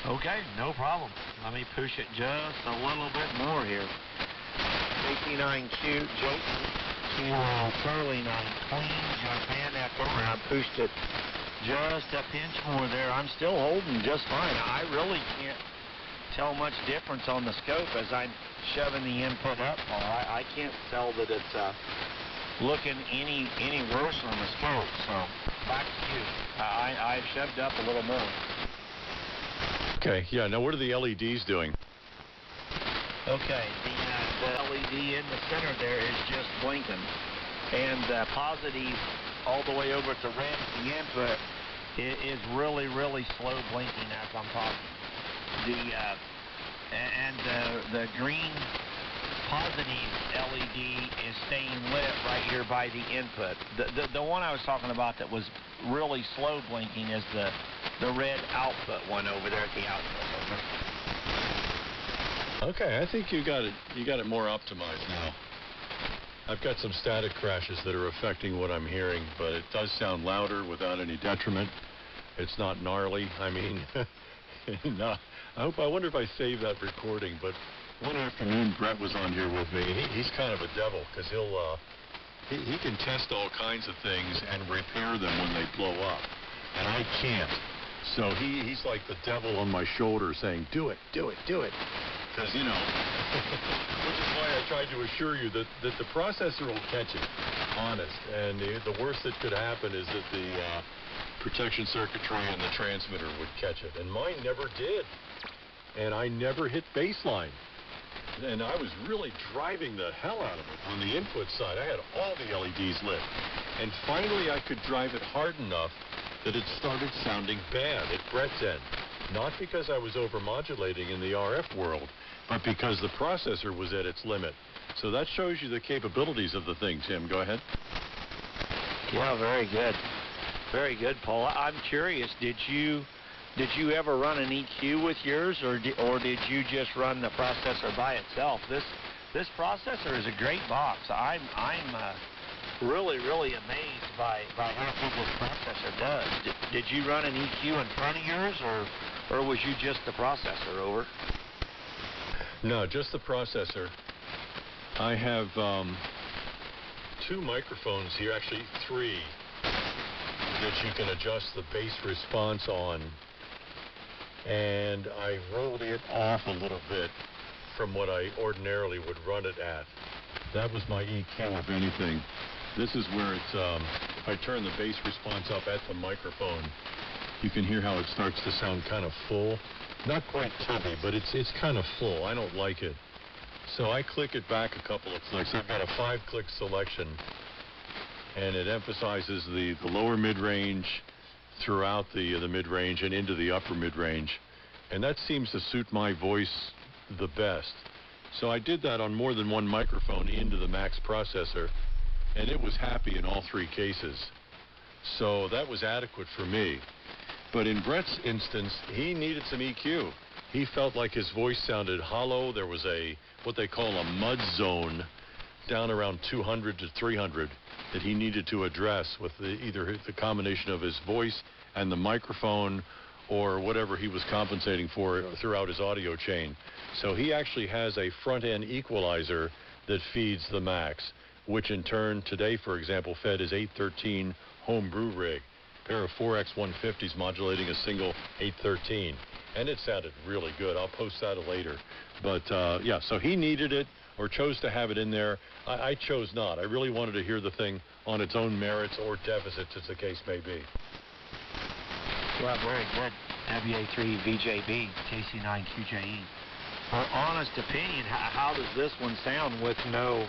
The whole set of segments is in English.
Okay, no problem. Let me push it just a little bit more here. Kc9Qje Ss to Curly 9 clean, jump in after I pushed it just a pinch more there. I'm still holding just fine. I really can't tell much difference on the scope as I'm shoving the input up. I can't tell that it's looking any worse on the scope. So back to you. I've shoved up a little more. Okay, yeah, now what are the LEDs doing? Okay, the LED in the center there is just blinking. And positive all the way over to red, the input is really, really slow blinking as I'm talking. The green positive LED is staying lit right here by the input. The one I was talking about that was really slow blinking is the red output one over there at the output. Okay, I think you got it more optimized now. I've got some static crashes that are affecting what I'm hearing, but it does sound louder without any detriment. It's not gnarly. I mean, no. I wonder if I saved that recording, but one afternoon Brett was on here with me. He's kind of a devil because he can test all kinds of things and repair them when they blow up, and I can't. So he's like the devil on my shoulder saying, do it, do it, do it. Because, you know, which is why I tried to assure you that the processor will catch it, honest. And the worst that could happen is that the protection circuitry and the transmitter would catch it. And mine never did. And I never hit baseline. And I was really driving the hell out of it on the input side. I had all the LEDs lit. And finally I could drive it hard enough that it started sounding bad at Brett's end. Not because I was overmodulating in the RF world, but because the processor was at its limit. So that shows you the capabilities of the thing, Tim. Go ahead. Yeah, very good. Very good, Paul. I'm curious, did you ever run an EQ with yours, or did you just run the processor by itself? This processor is a great box. I'm really amazed by how good this processor does. Did you run an EQ in front of yours, or was you just the processor? Over? No, just the processor. I have two microphones here, actually three, that you can adjust the bass response on. And I rolled it off a little bit from what I ordinarily would run it at. That was my EQ, if anything. This is where it's, if I turn the bass response up at the microphone, you can hear how it starts to sound kind of full. Not quite tubby, but it's kind of full. I don't like it. So I click it back a couple of clicks. I've got a 5-click selection, and it emphasizes the lower mid-range throughout the mid-range and into the upper mid-range. And that seems to suit my voice the best. So I did that on more than one microphone into the Max processor, and it was happy in all three cases. So that was adequate for me. But in Brett's instance, he needed some EQ. He felt like his voice sounded hollow. There was what they call a mud zone down around 200 to 300 that he needed to address with either the combination of his voice and the microphone or whatever he was compensating for throughout his audio chain. So he actually has a front-end equalizer that feeds the Max, which in turn today, for example, fed his 813 homebrew rig. Pair of 4X150s modulating a single 813, and it sounded really good. I'll post that later. But yeah, so he needed it or chose to have it in there. I chose not. I really wanted to hear the thing on its own merits or deficits, as the case may be. Well, very good. WA3 VJB Kc9Qje Ss. For honest opinion, how does this one sound with no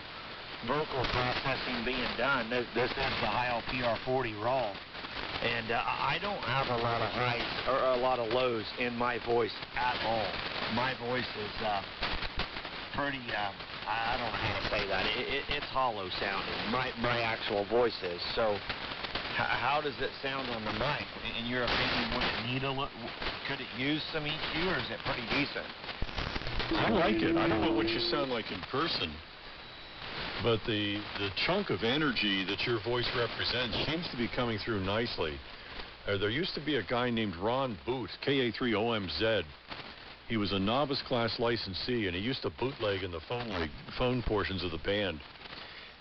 vocal processing being done? This is the Heil PR40 raw. And I don't have a lot of highs or a lot of lows in my voice at all. My voice is pretty, I don't know how to say that. It's hollow sounding. My actual voice is. So how does it sound on the mic? In your opinion, would it need could it use some EQ, or is it pretty decent? I like it. I don't know what you sound like in person, but the chunk of energy that your voice represents seems to be coming through nicely. There used to be a guy named Ron Boot, Ka3OMZ. He was a novice class licensee, and he used to bootleg in the phone portions of the band.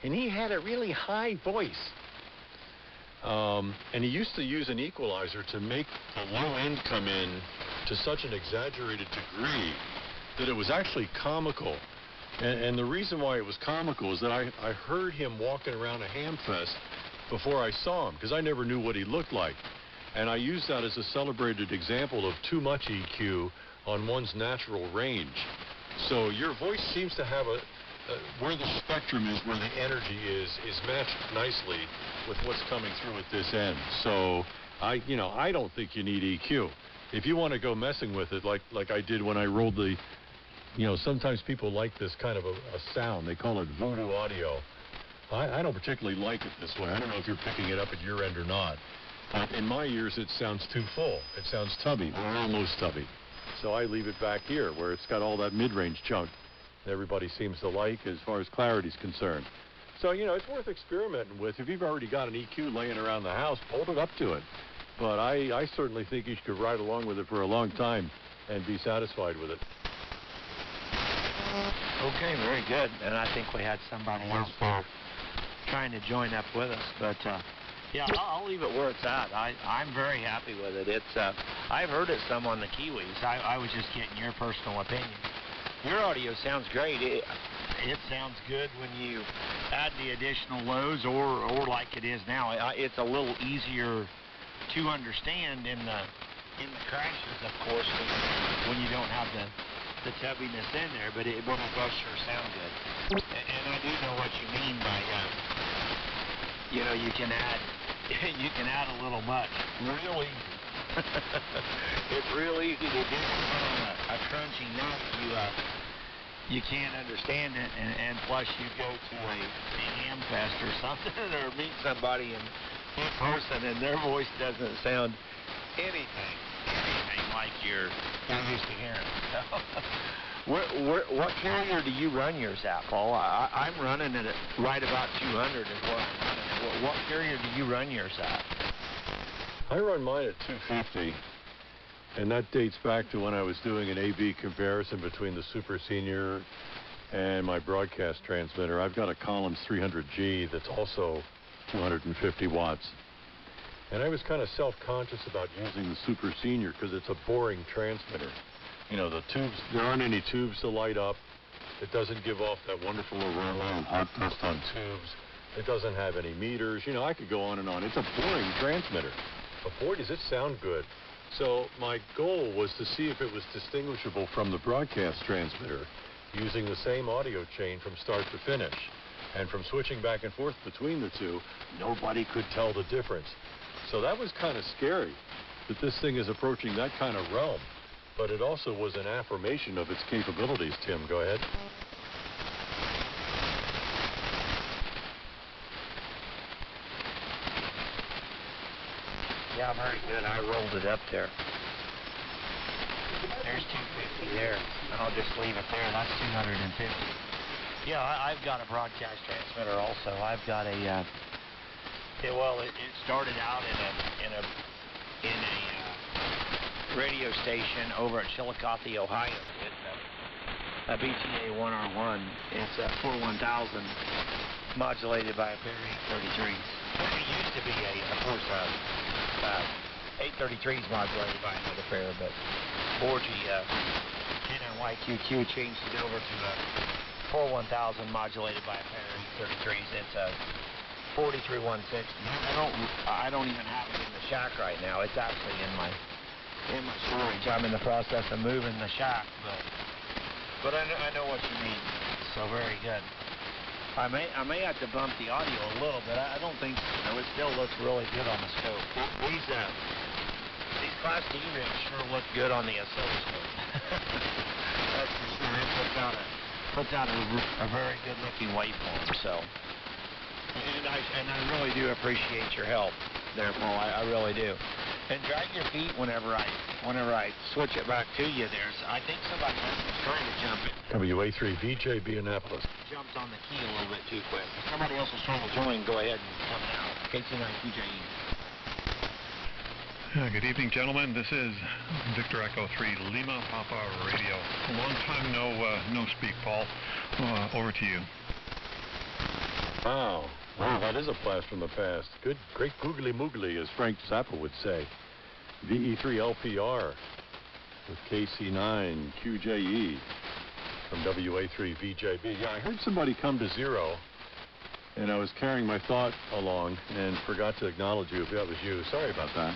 And he had a really high voice. And he used to use an equalizer to make the low end come in to such an exaggerated degree that it was actually comical. And the reason why it was comical is that I heard him walking around a Hamfest before I saw him, because I never knew what he looked like. And I used that as a celebrated example of too much EQ on one's natural range. So your voice seems to have where the spectrum is, where the energy is matched nicely with what's coming through at this end. So I don't think you need EQ. If you want to go messing with it like I did when I rolled the, sometimes people like this kind of a sound. They call it voodoo audio. I don't particularly like it this way. I don't know if you're picking it up at your end or not. But in my ears, it sounds too full. It sounds tubby, or almost tubby. So I leave it back here where it's got all that mid-range chunk that everybody seems to like as far as clarity's concerned. So, it's worth experimenting with. If you've already got an EQ laying around the house, hold it up to it. But I certainly think you could ride along with it for a long time and be satisfied with it. Okay, very good. And I think we had somebody else there trying to join up with us. But, yeah, I'll leave it where it's at. I'm very happy with it. I've heard it some on the Kiwis. I was just getting your personal opinion. Your audio sounds great. It sounds good when you add the additional lows or like it is now. It's a little easier to understand in the crashes, of course, when you don't have the tubbiness in there, but it does sure sound good. And I do know what you mean by, you can add a little much. Real easy. It's real easy to do a crunchy nut. You can't understand it, and plus you go to a Hamfest or something, or meet somebody in person, and their voice doesn't sound anything like you're used to hearing. What carrier do you run yours at, Paul? I'm running it at right about 200 is where I'm running it. What carrier do you run yours at? I run mine at 250, and that dates back to when I was doing an A-B comparison between the Super Senior and my broadcast transmitter. I've got a Collins 300G that's also 250 watts. And I was kind of self-conscious about using the Super Senior because it's a boring transmitter. The tubes, there aren't any tubes to light up. It doesn't give off that wonderful aroma of hot dust on tubes. It doesn't have any meters. I could go on and on. It's a boring transmitter. But boy, does it sound good. So my goal was to see if it was distinguishable from the broadcast transmitter using the same audio chain from start to finish. And from switching back and forth between the two, nobody could tell the difference. So that was kind of scary, that this thing is approaching that kind of realm. But it also was an affirmation of its capabilities. Tim, go ahead. Yeah, very good. I rolled it up there. There's 250 there. I'll just leave it there. That's 250. Yeah, I've got a broadcast transmitter also. I've got a, it started out in a radio station over at Chillicothe, Ohio. It's a BTA 1R1. It's a 41000 modulated by a pair of 833s. It used to be of course, 833s modulated by another pair, but Borgie, Kc9Qje Ss changed it over to a 41000 modulated by a pair of 833s. It's a 43160. I don't even have it in the shack right now. It's actually in my storage. I'm in the process of moving the shack, but I know what you mean. So very good. I may have to bump the audio a little bit. I don't think so. It still looks really good on the scope. These Class D rigs sure look good on the oscilloscope. That's for sure. It puts out a very good looking waveform. So, and I really do appreciate your help there, Paul. I really do. And drag your feet whenever I switch it back to you there. So I think somebody else was trying to jump it. WA3VJB Annapolis. Jumped on the key a little bit too quick. If somebody else was trying to join, go ahead and come out. Kc9Qje Ss. Good evening, gentlemen. This is Victor Echo 3 Lima Papa Radio. A long time no speak, Paul. Over to you. Wow, that is a blast from the past. Good, great googly moogly, as Frank Zappa would say. VE3 LPR with Kc9Qje Ss from WA3 VJB. Yeah, I heard somebody come to zero, and I was carrying my thought along and forgot to acknowledge you if that was you. Sorry about that.